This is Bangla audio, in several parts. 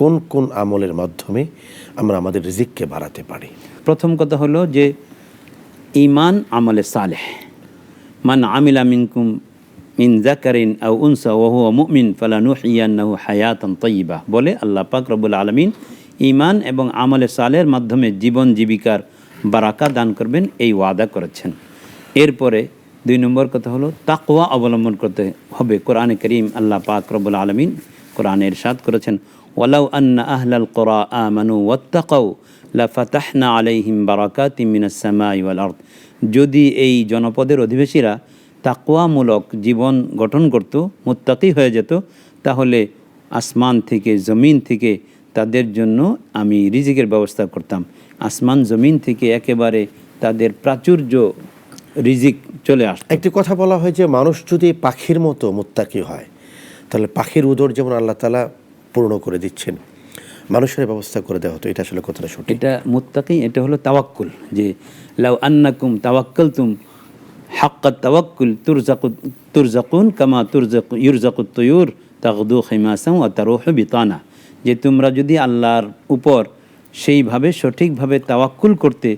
কোন কোন আমলের মাধ্যমে আমরা আমাদের রিজিককে বাড়াতে পারি? প্রথম কথা হলো যে ঈমান আমলে সালেহ, মান আমিলা মিনকুম মিন যাকারিন আও উনসা ওয়া হুয়া মুমিন ফালানুহইয়ান্নাহু হায়াতান তাইয়্যিবা বলে আল্লাহ পাক রব্বুল আলামিন ঈমান এবং আমলে সালেহের মাধ্যমে জীবন জীবিকার বারাকা দান করবেন এই ওয়াদা করেছেন। এরপরে 2 নম্বর কথা হলো তাকওয়া অবলম্বন করতে হবে। কোরআনে কারীম আল্লাহ পাক রব্বুল আলামিন কোরআনে ইরশাদ করেছেন, ওয়ালাউ আন্না আহলাল কুরা আমানু ওয়াত্তাকাউ লাফাতাহনা আলাইহিম বারাকাতিম মিনাস সামাই ওয়াল আরদ। যদি এই জনপদের অধিবাসীরা তাকওয়ামূলক জীবন গঠন করত, মুত্তাকি হয়ে যেত, তাহলে আসমান থেকে জমিন থেকে তাদের জন্য আমি রিজিকের ব্যবস্থা করতাম। আসমান জমিন থেকে একেবারে তাদের প্রাচুর্য রিজিক চলে আসত। একটি কথা বলা হয় যে মানুষ যদি পাখির মতো মুত্তাকি হয়, তাহলে পাখির উদর যেমন আল্লাহ তাআলা পূর্ণ করে দিচ্ছেন, মানুষের ব্যবস্থা করে দেওয়া হতো। এটা আসলে কতটা সঠিক? এটা মুত্তাকি, এটা হলো তাওয়াক্কুল। যে লাউ আন্নাকুম তাওয়াক্কালতুম হাক্কাত তাওয়াক্কুল তুরজাকুন কামা ইউরজাকুত তুয়ুর তাগদু খিমাসান ওয়া তারুহু বিতানা। যে তোমরা যদি আল্লাহর উপর সেইভাবে সঠিকভাবে তাওয়াক্কুল করতে,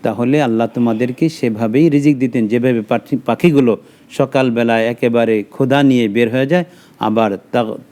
তাহলে আল্লাহ তোমাদেরকে সেভাবেই রিজিক দিতেন, যেভাবে পাখিগুলো সকালবেলায় একেবারে ক্ষুধা নিয়ে বের হয়ে যায়, আবার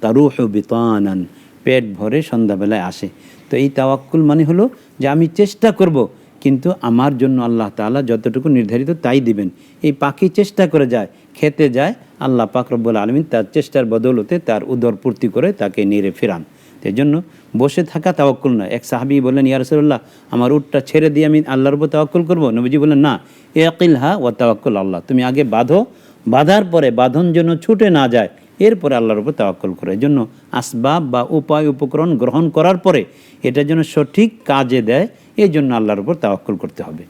তারুহু বিতানান পেট ভরে সন্ধ্যাবেলায় আসে। তো এই তাওয়াক্কুল মানে হলো যে আমি চেষ্টা করব, কিন্তু আমার জন্য আল্লাহ তাআলা যতটুকু নির্ধারিত তাই দিবেন। এই পাখি চেষ্টা করে যায়, খেতে যায়, আল্লাহ পাক রব্বুল আলামিন তার চেষ্টার বদৌলতে তার উদর পূর্তি করে তাকে নিরে ফেরান। এই জন্য বসে থাকা তাওয়াক্কুল নয়। এক সাহাবী বললেন, ইয়া রাসূলুল্লাহ, আমার উটটা ছেড়ে দিয়ে আমি আল্লাহর উপর তাওয়াক্কুল করব? নবীজি বললেন, না, ইয়াকিলহা ওয়া তাওয়াক্কুল আল্লাহ, তুমি আগে বাঁধো, বাঁধার পরে বাঁধন যেন ছুটে না যায়, এরপরে আল্লাহর উপর তাওয়াক্কুল করো। এই জন্য আসবাব বা উপায় উপকরণ গ্রহণ করার পরে এটা যেন সঠিক কাজে দেয়, এই জন্য আল্লাহর উপর তাওয়াক্কুল করতে হবে।